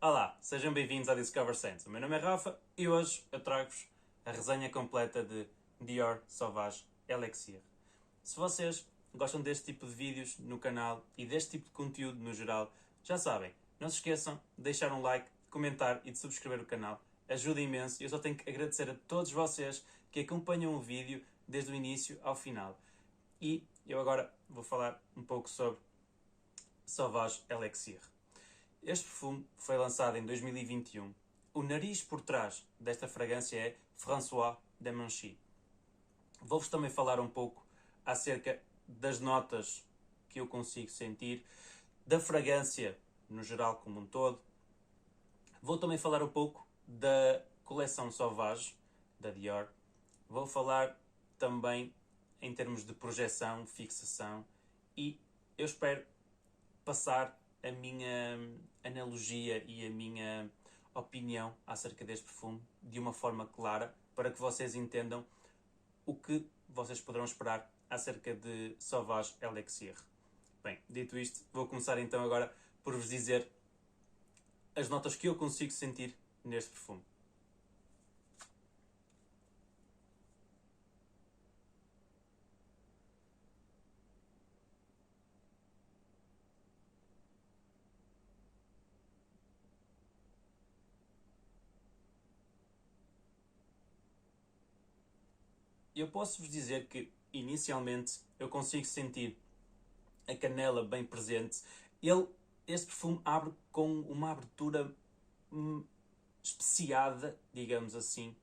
Olá, sejam bem-vindos ao Discover Sense. O meu nome é Rafa e hoje eu trago-vos a resenha completa de Dior Sauvage Elixir. Se vocês gostam deste tipo de vídeos no canal e deste tipo de conteúdo no geral, já sabem, não se esqueçam de deixar um like, de comentar e de subscrever o canal. Ajuda imenso e eu só tenho que agradecer a todos vocês que acompanham o vídeo desde o início ao final. E eu agora vou falar um pouco sobre Sauvage Elixir. Este perfume foi lançado em 2021. O nariz por trás desta fragrância é François Demanchi. Vou-vos também falar um pouco acerca das notas que eu consigo sentir, da fragrância no geral como um todo. Vou também falar um pouco da coleção Sauvage, da Dior. Vou falar também em termos de projeção, fixação e eu espero passar a minha analogia e a minha opinião acerca deste perfume de uma forma clara para que vocês entendam o que vocês poderão esperar acerca de Sauvage Elixir. Bem, dito isto, vou começar então agora por vos dizer as notas que eu consigo sentir neste perfume. Eu posso vos dizer que inicialmente eu consigo sentir a canela bem presente. Este perfume abre com uma abertura especiada, digamos assim,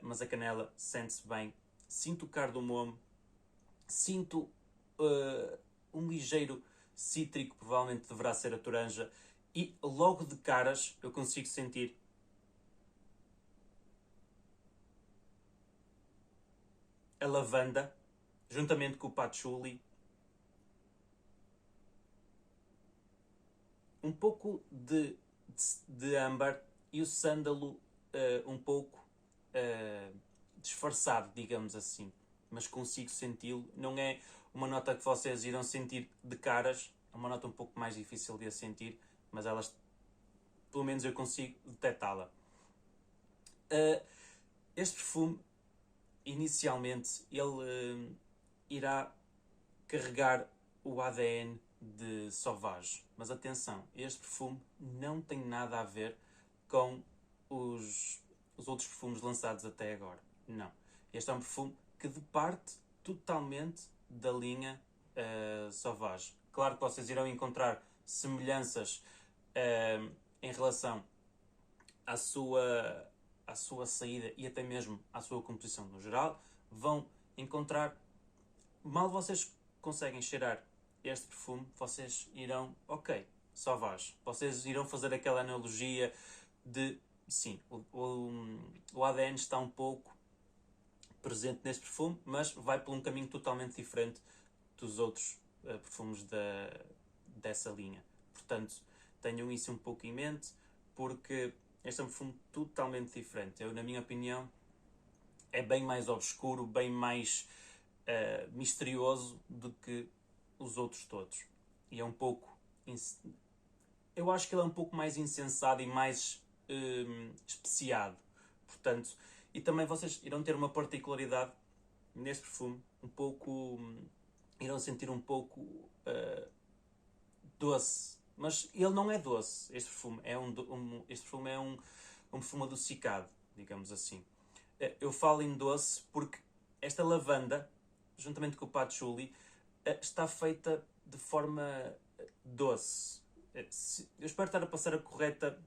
mas a canela sente-se bem. Sinto o cardamomo, sinto um ligeiro cítrico, provavelmente deverá ser a toranja, e logo de caras eu consigo sentir a lavanda, juntamente com o patchouli, um pouco de âmbar e o sândalo um pouco disfarçado, digamos assim. Mas consigo senti-lo. Não é uma nota que vocês irão sentir de caras, é uma nota um pouco mais difícil de a sentir, mas elas, pelo menos eu consigo detectá-la. Este perfume, inicialmente, ele irá carregar o ADN de Sauvage. Mas atenção, este perfume não tem nada a ver com os outros perfumes lançados até agora. Não. Este é um perfume que departe totalmente da linha Sauvage. Claro que vocês irão encontrar semelhanças em relação à sua saída e até mesmo à sua composição no geral. Vão encontrar, mal vocês conseguem cheirar este perfume, vocês irão, ok, Sauvage. Vocês irão fazer aquela analogia de, sim, o ADN está um pouco presente neste perfume, mas vai por um caminho totalmente diferente dos outros perfumes dessa linha. Portanto, tenham isso um pouco em mente, porque este é um perfume totalmente diferente. Eu, na minha opinião, é bem mais obscuro, bem mais misterioso do que os outros todos. E é um pouco... Eu acho que ele é um pouco mais insensado e mais especiado. Portanto, e também vocês irão ter uma particularidade neste perfume, um pouco... irão sentir um pouco doce. Mas ele não é doce. Este perfume é este perfume é um perfume adocicado, digamos assim. Eu falo em doce porque esta lavanda, juntamente com o patchouli, está feita de forma doce. Eu espero estar a passar a correta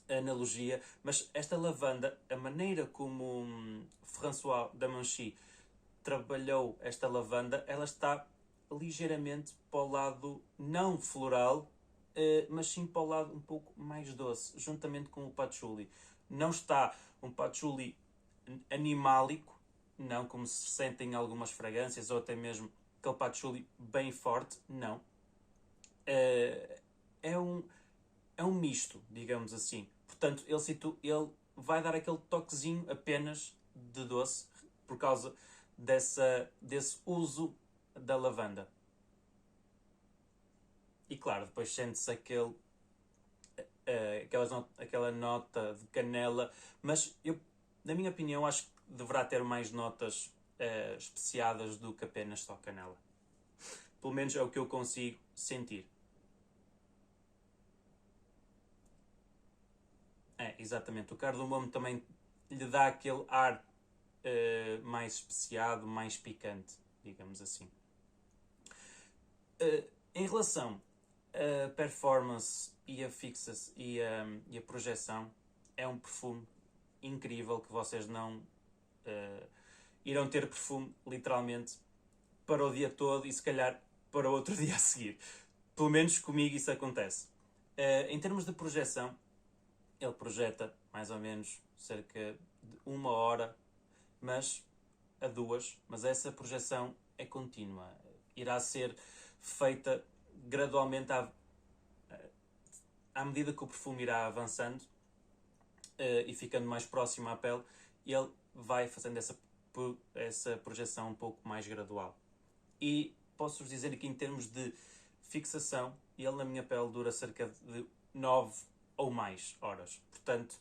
analogia, mas esta lavanda, a maneira como François Demanchi trabalhou esta lavanda, ela está ligeiramente para o lado não floral, mas sim para o lado um pouco mais doce, juntamente com o patchouli. Não está um patchouli animálico, não como se sente em algumas fragrâncias, ou até mesmo aquele patchouli bem forte, não. É um misto, digamos assim. Portanto, ele vai dar aquele toquezinho apenas de doce por causa desse uso da lavanda. E claro, depois sente-se aquela nota de canela, mas eu, na minha opinião, acho que deverá ter mais notas especiadas do que apenas só canela. Pelo menos é o que eu consigo sentir. Exatamente. O cardamomo também lhe dá aquele ar mais especiado, mais picante, digamos assim. Em relação à performance e a projeção, é um perfume incrível que vocês não irão ter perfume literalmente para o dia todo e se calhar para outro dia a seguir. Pelo menos comigo isso acontece. Em termos de projeção, ele projeta mais ou menos cerca de 1 hora, mas a 2, mas essa projeção é contínua. Irá ser feita gradualmente à medida que o perfume irá avançando e ficando mais próximo à pele, ele vai fazendo essa projeção um pouco mais gradual. E posso-vos dizer que em termos de fixação, ele na minha pele dura cerca de 9 ou mais horas. Portanto,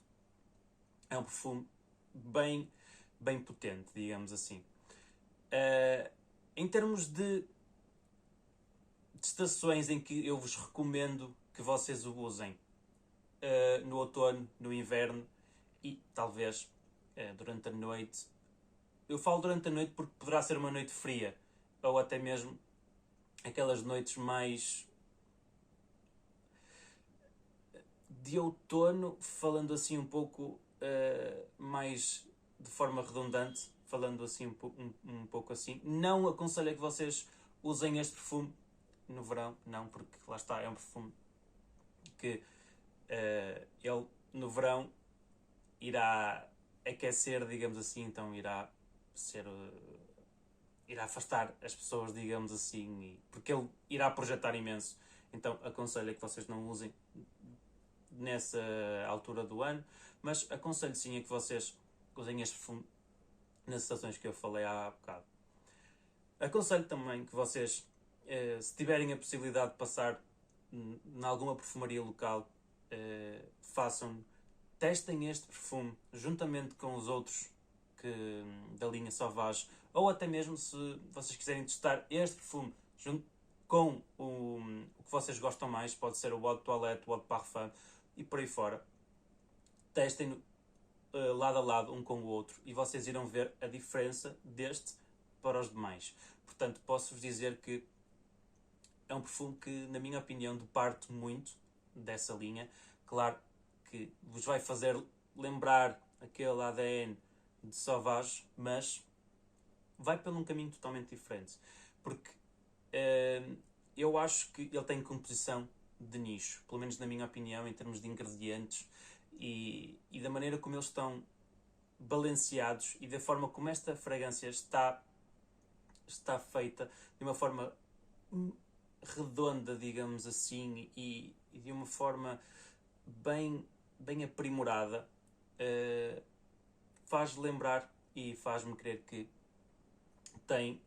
é um perfume bem, bem potente, digamos assim. Em termos de estações em que eu vos recomendo que vocês o usem, no outono, no inverno e talvez durante a noite. Eu falo durante a noite porque poderá ser uma noite fria ou até mesmo aquelas noites mais de outono, falando assim um pouco mais de forma redundante, falando assim um pouco assim. Não aconselho a que vocês usem este perfume no verão, não, porque lá está, é um perfume que ele no verão irá aquecer, digamos assim, então irá afastar as pessoas, digamos assim, porque ele irá projetar imenso. Então aconselho a que vocês não usem nessa altura do ano, mas aconselho sim a que vocês usem este perfume nas estações que eu falei há bocado. Aconselho também que vocês, se tiverem a possibilidade de passar em alguma perfumaria local, testem este perfume juntamente com os outros da linha Sauvage, ou até mesmo se vocês quiserem testar este perfume junto com o que vocês gostam mais, pode ser o Eau de Toilette, o Eau de Parfum e por aí fora. Testem lado a lado um com o outro e vocês irão ver a diferença deste para os demais. Portanto, posso-vos dizer que é um perfume que, na minha opinião, departe muito dessa linha. Claro que vos vai fazer lembrar aquele ADN de Sauvage, mas vai por um caminho totalmente diferente. Porque eu acho que ele tem composição de nicho, pelo menos na minha opinião, em termos de ingredientes e da maneira como eles estão balanceados e da forma como esta fragrância está feita de uma forma redonda, digamos assim, e de uma forma bem, bem aprimorada, faz lembrar e faz-me crer que tem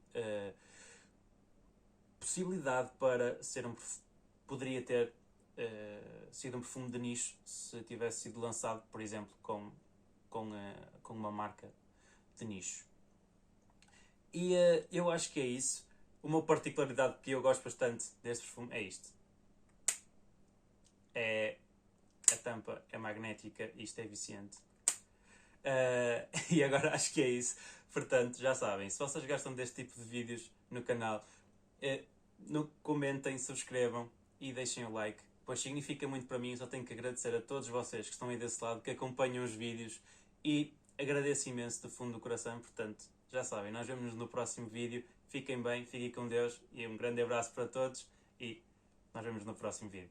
possibilidade para ser poderia ter sido um perfume de nicho se tivesse sido lançado, por exemplo, com uma marca de nicho. E eu acho que é isso. Uma particularidade que eu gosto bastante deste perfume é isto. A tampa é magnética e isto é viciante. E agora acho que é isso. Portanto, já sabem, se vocês gostam deste tipo de vídeos no canal, comentem, subscrevam e deixem o like, pois significa muito para mim. Só tenho que agradecer a todos vocês que estão aí desse lado, que acompanham os vídeos, e agradeço imenso do fundo do coração. Portanto, já sabem, nós vemos-nos no próximo vídeo. Fiquem bem, fiquem com Deus e um grande abraço para todos e nós vemos no próximo vídeo.